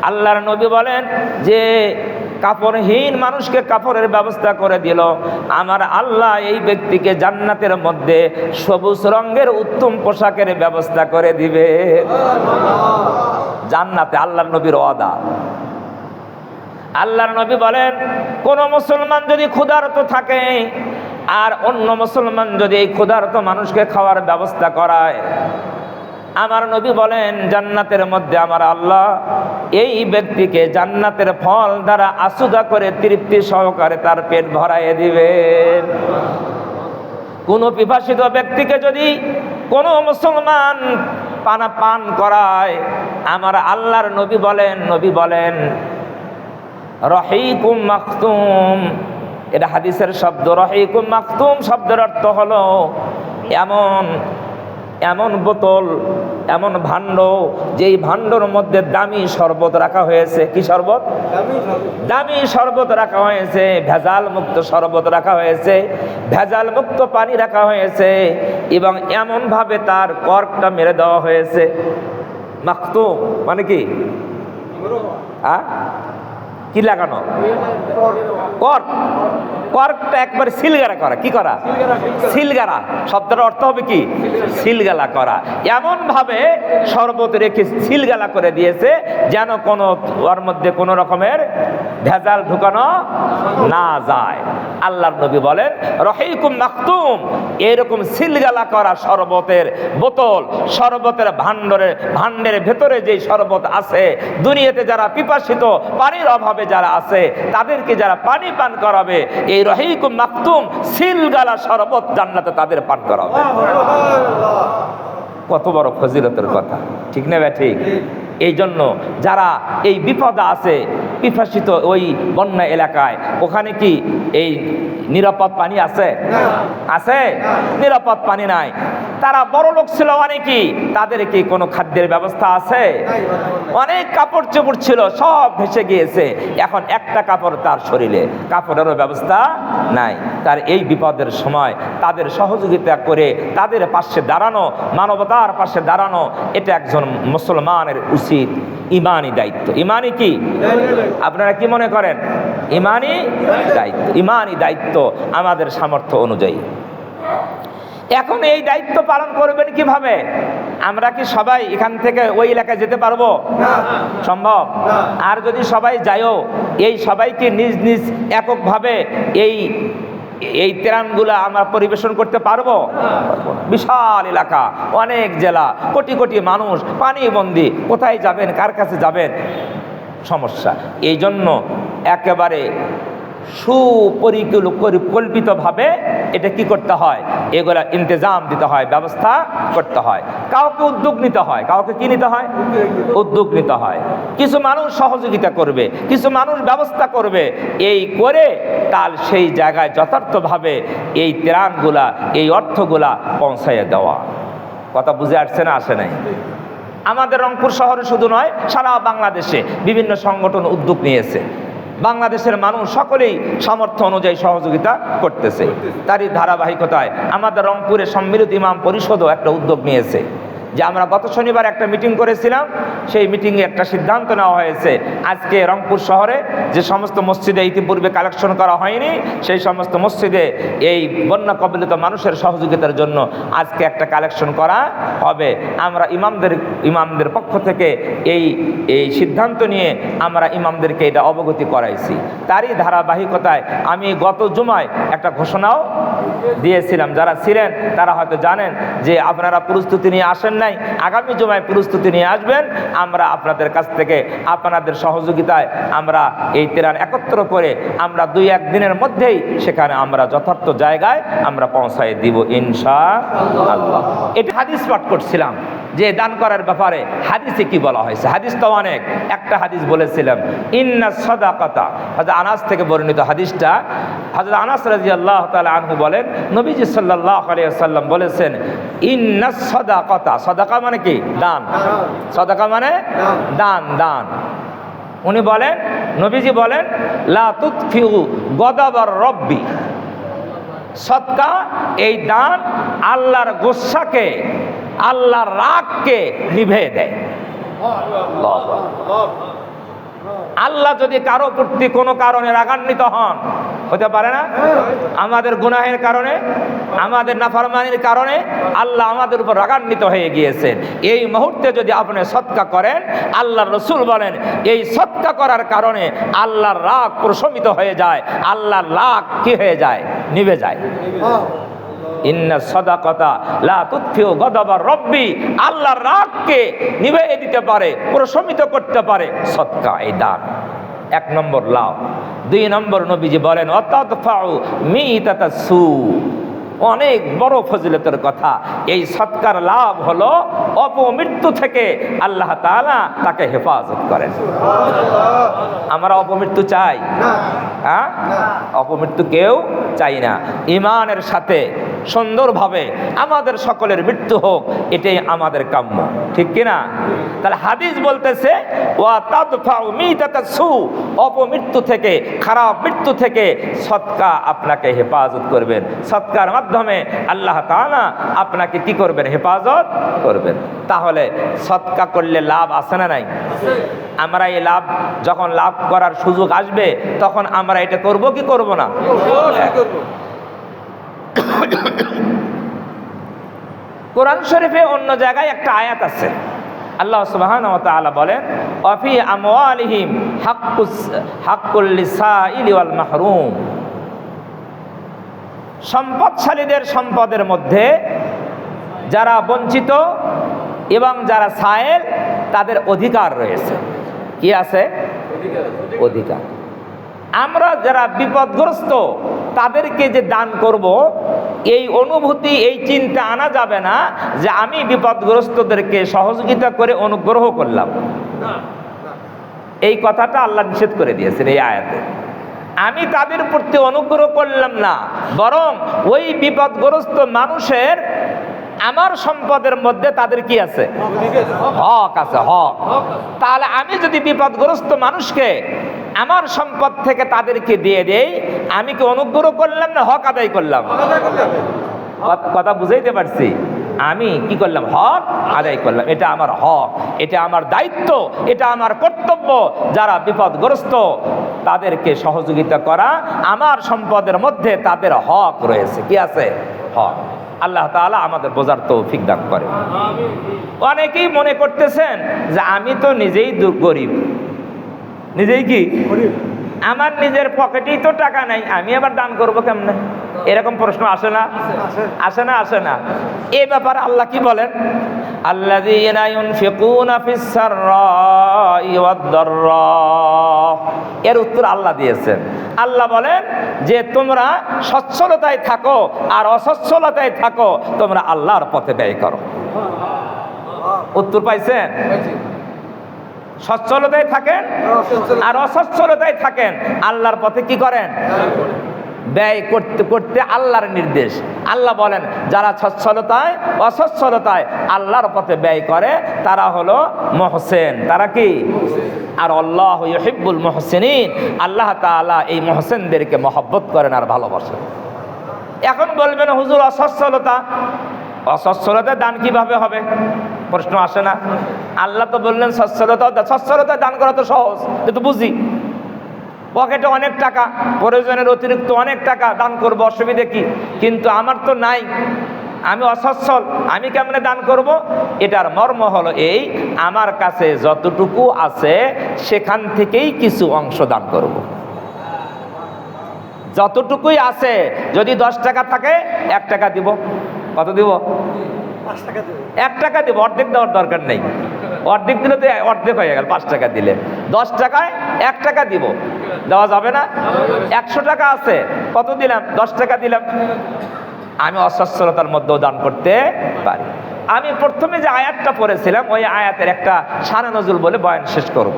আল্লাহর নবী বলেন যে কাপড়হীন মানুষকে কাপড়ের ব্যবস্থা করে দিল, আমার আল্লাহ এই ব্যক্তিকে জান্নাতের মধ্যে সবুজ রঙের উত্তম পোশাকের ব্যবস্থা করে দিবে। জান্নাতে আল্লাহর নবীর ওয়াদা। আল্লাহর নবী বলেন কোন মুসলমান যদি ক্ষুধার্ত থাকে আর অন্য মুসলমান যদি এই ক্ষুধার্ত মানুষকে খাওয়ার ব্যবস্থা করায়, আমার নবী বলেন জান্নাতের মধ্যে আমার আল্লাহ এই ব্যক্তিকে জান্নাতের ফল দ্বারা আসুদা করে তৃপ্তি সহকারে তার পেট ভরাইয়ে দিবেন। কোন পিপাসিত ব্যক্তিকে যদি কোন মুসলমান পান করায়, আমার আল্লাহর নবী বলেন রহিকুম মাখতুম, এটা হাদিসের শব্দ। রহিকুম মাখতুম শব্দের অর্থ হলো এমন বোতল, এমন ভাণ্ড, যেই ভাণ্ডর মধ্যে দামি শরবত রাখা হয়েছে। কি শরবত? দামি শরবত রাখা হয়েছে, ভেজাল মুক্ত শরবত রাখা হয়েছে, ভেজাল মুক্ত পানি রাখা হয়েছে, এবং এমন ভাবে তার কর্কটা মেরে দেওয়া হয়েছে। মাখতুম মানে কি? কি লাগানো? কর্কটা একবার সিলগারা করা। কি করা? সিলগারা শব্দটার অর্থ হবে কি? সিলগালা করা। এমন ভাবে শরবত রেখে সিলগালা করে দিয়েছে যেন কোনো ওর মধ্যে কোনো রকমের ভেজাল ঢুকানো না যায়। আল্লাহর নবী বলেন রহিকুম মাখতুম, এরকম সিলগালা করা শরবতের বোতল, শরবতের ভাণ্ডের ভেতরে যে শরবত আছে, দুনিয়াতে যারা পিপাসিত, পানির অভাবে যারা আছে, তাদেরকে যারা পানি পান করাবে, এই রহিকুম মাখতুম সিলগালা শরবত জান্নাতে তাদের পান করাবে। কত বড় ফজিলতের কথা, ঠিক না ভাই? ঠিক। এই জন্য যারা এই বিপদে আছে, পিপাসিত ওই বন্যা এলাকায়, ওখানে কি এই নিরাপদ পানি আছে? আছে? নিরাপদ পানি নাই। তারা বড় লোক ছিল অনেকই, তাদের কি কোনো খাদ্যের ব্যবস্থা আছে? অনেক কাপড় চোপড় ছিল, সব ভেসে গিয়েছে। এখন একটা কাপড় তার শরীরে, কাপড়েরও ব্যবস্থা নাই। তার এই বিপদের সময় তাদের সহযোগিতা করে তাদের পাশে দাঁড়ানো, মানবতার পাশে দাঁড়ানো, এটা একজন মুসলমানের উচিত ইমানি দায়িত্ব। ইমানি কি? আপনারা কি মনে করেন? ইমানি দায়িত্ব। ইমানি দায়িত্ব আমাদের সামর্থ্য অনুযায়ী। এখন এই দায়িত্ব পালন করবেন কিভাবে? আমরা কি সবাই এখান থেকে ওই এলাকায় যেতে পারবো? সম্ভব? আর যদি সবাই যায়ও, এই সবাইকে নিজ নিজ এককভাবে এই ত্রাণগুলা আমরা পরিবেশন করতে পারবো? বিশাল এলাকা, অনেক জেলা, কোটি কোটি মানুষ পানিবন্দী, কোথায় যাবেন, কার কাছে যাবেন? সমস্যা। এই জন্য একেবারে সুপরিকল্পিতভাবে এটা কি করতে হয়, এগুলা ইন্তজাম দিতে হয়, ব্যবস্থা করতে হয়। কাউকে উদ্যোগ নিতে হয়, কাউকে কি নিতে হয়, উদ্যোগ নিতে হয়। কিছু মানুষ সহযোগিতা করবে, কিছু মানুষ ব্যবস্থা করবে, এই করে তার সেই জায়গায় যথার্থভাবে এই ত্রাণগুলা, এই অর্থগুলা পৌঁছাইয়ে দেওয়া। কথা বুঝে আসছে না, আসে নাই? আমাদের রংপুর শহরে শুধু নয়, সারা বাংলাদেশে বিভিন্ন সংগঠন উদ্যোগ নিয়েছে। বাংলাদেশের মানুষ সকলেই সামর্থ্য অনুযায়ী সহযোগিতা করতেছে। তারই ধারাবাহিকতায় আমাদের রংপুরে সম্মিলিত ইমাম পরিষদও একটা উদ্যোগ নিয়েছে, যে আমরা গত শনিবার একটা মিটিং করেছিলাম, সেই মিটিংয়ে একটা সিদ্ধান্ত নেওয়া হয়েছে, আজকে রংপুর শহরে যে সমস্ত মসজিদে ইতিপূর্বে কালেকশন করা হয়নি, সেই সমস্ত মসজিদে এই বন্যা কবলিত মানুষের সহযোগিতার জন্য আজকে একটা কালেকশন করা হবে। আমরা ইমামদের পক্ষ থেকে এই সিদ্ধান্ত নিয়ে আমরা ইমামদেরকে এটা অবগতি করাইছি। তারই ধারাবাহিকতায় আমি গত জুমায় একটা ঘোষণাও দিয়েছিলাম। যারা ছিলেন তারা হয়তো জানেন যে আপনারা প্রস্তুতি নিয়ে আসেন নাই, আগামী জুমায় প্রস্তুতি নিয়ে আসবেন। আমরা আপনাদের কাছ থেকে আপনাদের সহযোগিতায় আমরা এই ত্রাণ একত্র করে আমরা 2-1 দিনের মধ্যেই সেখানে আমরা যথার্থ জায়গায় আমরা পৌঁছায় দিব ইনশাআল্লাহ। এটা হাদিস পাঠ করছিলাম যে দান করার ব্যাপারে হাদিসে কি বলা হয়েছে। হাদিস তো অনেক, একটা হাদিস বলেছিলাম, ইন্না সাদাকাতা, হযরত আনাস থেকে বর্ণিত হাদিসটা। হযরত আনাস রাদিয়াল্লাহু তাআলা আনহু বলেন, নবীজি সাল্লাল্লাহু আলাইহি ওয়াসাল্লাম বলেছেন, ইন্না সাদাকাতা, সাদাকা মানে কি, দান। সাদাকা মানে দান, দান। উনি বলেন, নবীজি বলেন, লা তুতফিউ গদাবার রব্বি, সদকা, এই দান আল্লাহর গোসাকে, আল্লাহর রাগকে নিভে দেয়। আল্লাহ যদি কারো প্রতি কোনো কারণে রাগান্বিত হন, হতে পারে না, আমাদের গুনাহের কারণে, আমাদের নাফরমানির কারণে আল্লাহ আমাদের উপর রাগান্বিত হয়ে গিয়েছেন, এই মুহূর্তে যদি আপনি সদকা করেন, আল্লাহর রাসূল বলেন এই সদকা করার কারণে আল্লাহর রাগ প্রশমিত হয়ে যায়, আল্লাহর রাগ কি হয়ে যায়, নিভে যায়। ইন্না সাদাকাতা লা তুতফিউ গদাবার রব্বি, আল্লাহর রাগকে নিভিয়ে দিতে পারে, প্রশমিত করতে পারে সদকা, এই দান। 1 নম্বর লাভ। 2 নম্বর নবীজি বলেন, অতাদফাউ মিতাতাস সু, অনেক বড় ফজিলতের কথা। এই সদকার লাভ হলো অপমৃত্যু থেকে আল্লাহ তাআলা তাকে হেফাজত করেন। আমরা অপমৃত্যু চাই? হ্যাঁ, অপমৃত্যু কেউ চাই না। ঈমানের সাথে সুন্দরভাবে আমাদের সকলের মৃত্যু হোক, এটাই আমাদের কাম্য, ঠিক কিনা? তাহলে হাদিস বলতেছে, ওয়া তাদফাউ মিতাতাস সু, অপমৃত্যু থেকে, খারাপ মৃত্যু থেকে সদকা আপনাকে হেফাজত করবেন। সদকার মাধ্যমে আল্লাহ তাআলা আপনাকে কি করবেন, হেফাজত করবেন। তাহলে সদকা করলে লাভ আছে না নাই? আমরা এই লাভ, যখন লাভ করার সুযোগ আসবে তখন আমরা এটা করব কি করব না? কোরআন শরীফে অন্য জায়গায় একটা আয়াত আছে, আল্লাহ সুবহানাহু ওয়া তাআলা বলেন, ওয়াফি আমওয়ালিহিম হাক্কুল লিসাইলি ওয়াল মাহরুম, সম্পদশালীদের সম্পদের মধ্যে যারা বঞ্চিত এবং যারা সায়েল, তাদের অধিকার রয়েছে। কি আছে? অধিকার। আমরা যারা বিপদগ্রস্ত তাদেরকে যে দান করব, এই অনুভূতি, এই চিন্তা আনা যাবে না যে আমি বিপদগ্রস্তদেরকে সহযোগিতা করে অনুগ্রহ করলাম। এই কথাটা আল্লাহ নিষেধ করে দিয়েছেন এই আয়াতে। আমি তাদের প্রতি অনুগ্রহ করলাম না, বরং ওই বিপদগ্রস্ত মানুষের আমার সম্পদের মধ্যে তাদের কি আছে? হক আছে, হক। তাহলে আমি যদি বিপদগ্রস্ত মানুষকে আমার সম্পদ থেকে তাদেরকে দিয়ে দেই, আমি কি অনুগ্রহ করলাম না হক আদায় করলাম? কথা বুঝাইতে পারছি? আমি কি করলাম? হক আদায় করলাম। এটা আমার হক, এটা আমার দায়িত্ব, এটা আমার কর্তব্য। যারা বিপদগ্রস্ত তাদেরকে সহযোগিতা করা, আমার সম্পদের মধ্যে তাদের হক রয়েছে। কি আছে? হক। আল্লাহ তাআলা আমাদের বোঝার তৌফিক দান করে। অনেকেই মনে করতেছেন যে আমি তো নিজেই গরিব, নিজেই কি আমার নিজের পকেটেই তো টাকা নাই, আমি আবার দান করব কেমনে? এরকম প্রশ্ন আসে না? আসে না? আসে না? এই ব্যাপারে আল্লাহ কি বলেন? আল্লাযীনা ইউনফিকুনা ফিস সাররাই ওয়াদ দাররা। এর উত্তর আল্লাহ দিয়েছেন। আল্লাহ বলেন যে তোমরা সচ্ছলতায় থাকো আর অসচ্ছলতায় থাকো, তোমরা আল্লাহর পথে ব্যয় করো। উত্তর পাইছেন? সচ্ছলতায় থাকেন আর অসচ্ছলতায় থাকেন, আল্লাহর পথে কি করেন? ব্যয় করতে করতে আল্লাহর নির্দেশ। আল্লাহ বলেন যারা সচ্ছলতায় অসচ্ছলতায় আল্লাহর পথে ব্যয় করে তারা হলো মুহসিন। তারা কি? আর আল্লাহু ইউহিব্বুল মুহসিনিন, আল্লাহ তাআলা এই মুহসিনদেরকে মহব্বত করেন আর ভালোবাসেন। এখন বলবেন হুজুর অসচ্ছলতা দান কিভাবে হবে? প্রশ্ন আসে না? আল্লাহ তো বললেন সচ্ছলতা দান করা তো সহজ, কিন্তু বুঝি পকেটে অনেক টাকা, প্রয়োজনের অতিরিক্ত অনেক টাকা দান করবো, অসুবিধে কি? কিন্তু আমার তো নাই, আমি অসচ্ছল, আমি কেমনে দান করব? এটার মর্ম হলো এই, আমার কাছে যতটুকু আছে সেখান থেকেই কিছু অংশ দান করব। যতটুকুই আছে, যদি 10 টাকা থাকে 1 টাকা দিব। কত দিব? 1 টাকা দিব, অর্ধেক দেওয়ার দরকার নেই। অর্ধেক দিলে তো অর্ধেক হয়ে গেল, 5 টাকা দিলে। 10 টাকায় 1 টাকা দিব, দেওয়া যাবে না? 100 টাকা আছে, কত দিলাম? 10 টাকা দিলাম। আমি অসচ্ছলতার মধ্যেও দান করতে পারি। আমি প্রথমে যে আয়াতটা পড়েছিলাম ওই আয়াতের একটা শানে নজুল বলে বয়ান শেষ করব।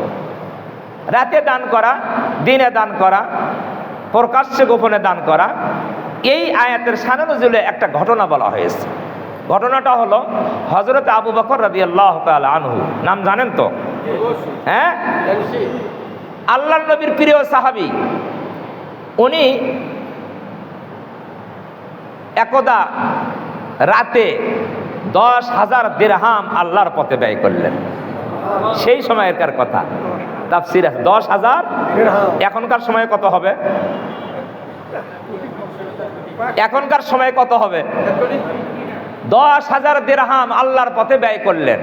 রাতে দান করা, দিনে দান করা, প্রকাশ্যে গোপনে দান করা, এই আয়াতের শানে নজুলে একটা ঘটনা বলা হয়েছে। ঘটনাটা হলো হযরত আবু বকর রাদিয়াল্লাহু তাআলা আনহু, নাম জানেন তো? হ্যাঁ, আল্লাহর নবীর প্রিয় সাহাবী। উনি একদা রাতে 10,000 দিরহাম আল্লাহর পথে ব্যয় করলেন। সেই সময়কার কথা, তাফসীর 10,000। এখনকার সময়ে কত হবে? এখনকার সময়ে কত হবে? 10,000 দিরহাম আল্লাহর পথে ব্যয় করলেন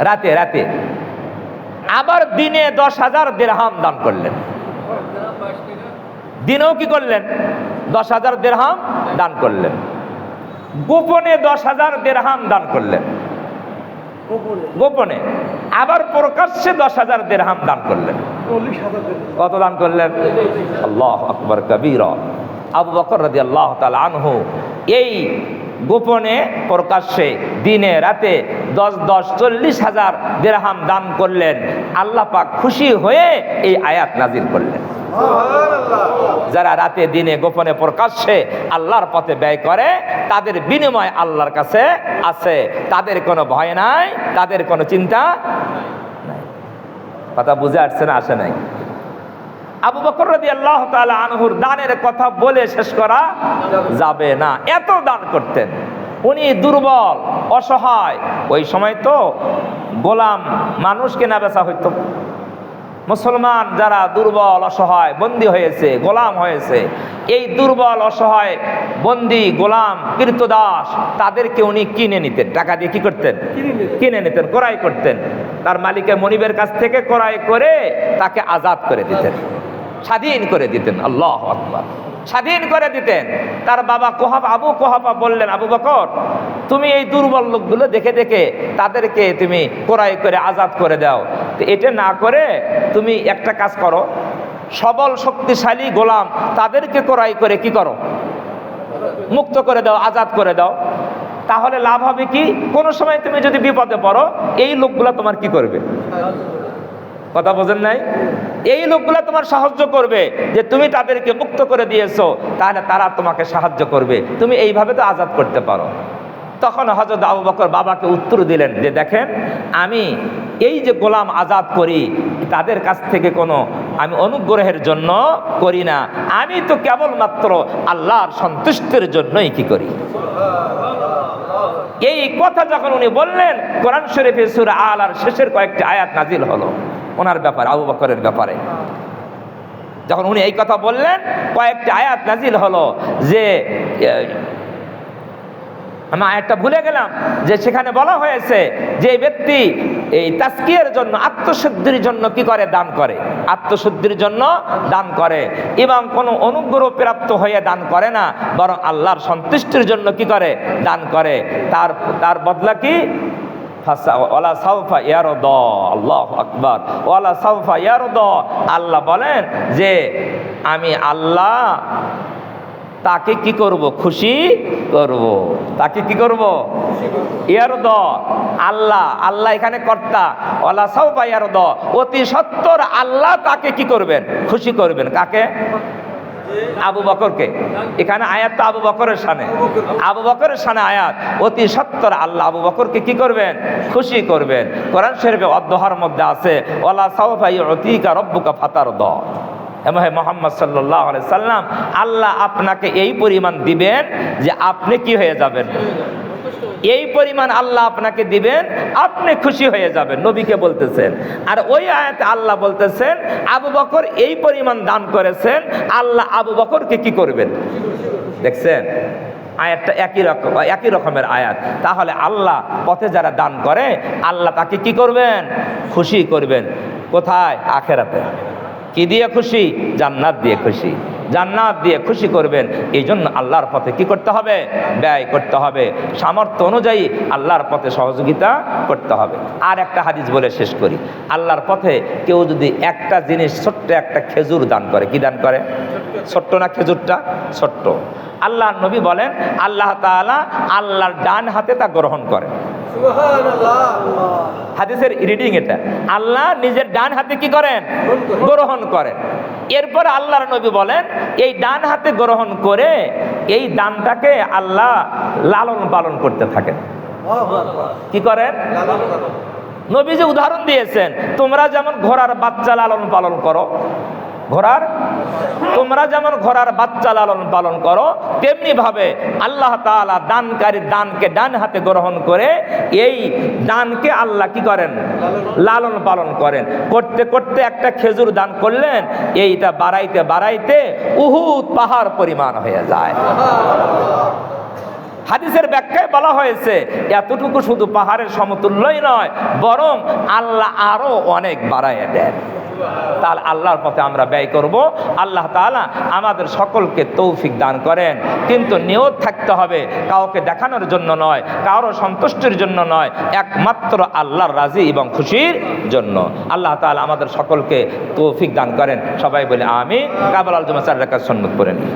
রাতে। আবার দিনে 10,000 দিরহাম দান করলেন। দিনেও কি করলেন? 10,000 দিরহাম দান করলেন। গোপনে 10,000 দিরহাম দান করলেন, গোপনে। আবার প্রকাশ্যে 10,000 দিরহাম দান করলেন। কত দান করলেন? আল্লাহু আকবার কবীরা। আবু বকর রাদিয়াল্লাহু তাআলা আনহু এই গোপনে প্রকাশ্যে দিনে রাতে 10 40,000 দিরহাম দান করলেন। আল্লাহ পাক খুশি হয়ে এই আয়াত নাজিল করলেন। যারা রাতে দিনে গোপনে প্রকাশ্যে আল্লাহর পথে ব্যয় করে তাদের বিনিময় আল্লাহর কাছে আছে, তাদের কোনো ভয় নাই, তাদের কোনো চিন্তা নাই। কথা বুঝে আসছে না? আসে নাই? আবু বকর রাদিয়াল্লাহু তাআলা আনহুর দানের কথা বলে শেষ করা যাবে না, এত দান করতেন। উনি দুর্বল, অসহায়। ওই সময় তো গোলাম মানুষ কেনা বেচা হইতো। মুসলমান যারা দুর্বল অসহায় বন্দী হয়েছে, গোলাম হয়েছে, এই দুর্বল অসহায় বন্দী গোলাম কৃতদাস তাদেরকে উনি কিনে নিতেন। টাকা দিয়ে কি করতেন? কিনে নিতেন, ক্রয় করতেন। তার মালিকের মনিবের কাছ থেকে ক্রয় করে তাকে আজাদ করে দিতেন, স্বাধীন করে দিতেন। আল্লাহু আকবার। স্বাধীন করে দিতেন। তার বাবা আবু কুহাফা বললেন, আবু বকর তুমি এই দুর্বল লোকগুলো দেখে দেখে তাদেরকে তুমি ক্রয় করে আজাদ করে দাও। তো এটা না করে তুমি একটা কাজ করো, সবল শক্তিশালী গোলাম তাদেরকে ক্রয় করে কি করো? মুক্ত করে দাও, আজাদ করে দাও। তাহলে লাভ হবে কি? কোনো সময় তুমি যদি বিপদে পড়ো এই লোকগুলো তোমার কি করবে? কথা বোঝেন নাই? এই লোকগুলা তোমার সাহায্য করবে, যে তুমি তাদেরকে মুক্ত করে দিয়েছো, তাহলে তারা তোমাকে সাহায্য করবে, তুমি এইভাবে তো আজাদ করতে পারো। তখন হযরত আবু বকর বাবাকে উত্তর দিলেন যে দেখেন, আমি এই যে গোলাম আজাদ করি তাদের কাছ থেকে কোনো আমি অনুগ্রহের জন্য করি না, আমি তো কেবলমাত্র আল্লাহর সন্তুষ্টির জন্যই কি করি। এই কথা যখন উনি বললেন, কোরআন শরীফের সূরা আলার শেষের কয়েকটি আয়াত নাজিল হলো ওনার ব্যাপারে, আবু বকরের ব্যাপারে। যখন উনি এই কথা বললেন কয়েকটি আয়াত নাজিল হলো যে আমি আয়াতটা ভুলে গেলাম যে সেখানে বলা হয়েছে যে এই ব্যক্তি এই তাজকিয়ার জন্য, আত্মশুদ্ধির জন্য কি করে? দান করে। আত্মশুদ্ধির জন্য দান করে এবং কোনো অনুগ্রহ প্রাপ্ত হয়ে দান করে না, বরং আল্লাহর সন্তুষ্টির জন্য কি করে? দান করে। তার বদলা কি? ওয়ালা সাউফা ইয়ারদা। আল্লাহু আকবার। ওয়ালা সাউফা ইয়ারদা। আল্লাহ বলেন যে আমি আল্লাহ তাকে কি করব? খুশি করব। তাকে কি করব? ইয়ারদা। আল্লাহ, আল্লাহ এখানে কর্তা। ওয়ালা সাউফা ইয়ারদা, অতি সত্বর আল্লাহ তাকে কি করবেন? খুশি করবেন। কাকে? আবু বকরকে। এখানে আয়াত তো আবু বকরের শানে, আবু বকরের শানে আয়াত। অতি সত্বর আল্লাহ আবু বকরকে কি করবেন? খুশি করবেন। কোরআন শরীফে অধ্যহার মধ্যে আছে ওয়ালা সাউফা ইউতিকা রাব্বুকা ফাতারদা। হে মুহাম্মদ সাল্লাল্লাহু আলাইহি সাল্লাম, আল্লাহ আপনাকে এই পরিমাণ দিবেন যে আপনি কি হয়ে যাবেন? এই পরিমাণ আল্লাহ আপনাকে দিবেন, আপনি খুশি হয়ে যাবেন। নবীকে বলতেছেন। আর ওই আয়াতে আল্লাহ বলতেছেন আবু বকর এই পরিমাণ দান করেছেন, আল্লাহ আবু বকরকে কি করবেন? দেখছেন আয়াতটা একই রকমের আয়াত। তাহলে আল্লাহ পথে যারা দান করে আল্লাহ তাকে কি করবেন? খুশি করবেন। কোথায়? আখিরাতে। কি দিয়ে খুশি? জান্নাত দিয়ে খুশি। জান্নাত দিয়ে খুশি করবেন। এই জন্য আল্লাহর পথে কি করতে হবে? ব্যয় করতে হবে। সামর্থ্য অনুযায়ী আল্লাহর পথে সহযোগিতা করতে হবে। আর একটা হাদিস বলে শেষ করি। আল্লাহর পথে কেউ যদি একটা জিনিস, ছোট্ট একটা খেজুর দান করে, কি দান করে? ছোট্ট না খেজুরটা? ছোট্ট। আল্লাহর নবী বলেন আল্লাহ তাআলা আল্লাহর ডান হাতে তা গ্রহণ করেন। হাদিসের রিডিং এটা। আল্লাহ নিজের ডান হাতে কি করেন? গ্রহণ করেন। এরপর আল্লাহর নবী বলেন এই ডান হাতে গ্রহণ করে এই দানটাকে আল্লাহ লালন পালন করতে থাকেন। কি করেন? নবী যে উদাহরণ দিয়েছেন, তোমরা যেমন ঘোড়ার বাচ্চা লালন পালন করো, তোমরা যেমন ঘোড়ার বাচ্চা লালন পালন করো, তেমনি ভাবে আল্লাহ তাআলা দানকারী দানকে ডান হাতে গ্রহণ করে এই দানকে আল্লাহ কি করেন? লালন পালন করেন। করতে করতে একটা খেজুর দান করলেন, এইটা বাড়াইতে বাড়াইতে উহুদ পাহাড় পরিমাণ হয়ে যায়। হাদিসের ব্যাখ্যায় বলা হয়েছে এতটুকু শুধু পাহাড়ের সমতুল্যই নয়, বরং আল্লাহ আরো অনেক বাড়াইয়া দেন। তাহলে আল্লাহর পথে আমরা ব্যয় করব। আল্লাহ তাআলা আমাদের সকলকে তৌফিক দান করেন। কিন্তু নিয়ত থাকতে হবে কাউকে দেখানোর জন্য নয়, কারো সন্তুষ্টির জন্য নয়, একমাত্র আল্লাহর রাজি এবং খুশির জন্য। আল্লাহ তাআলা আমাদের সকলকে তৌফিক দান করেন। সবাই বলে আমিন। কাবাল আল জুমা 4 রাকাত সুন্নাত পড়ে নিই।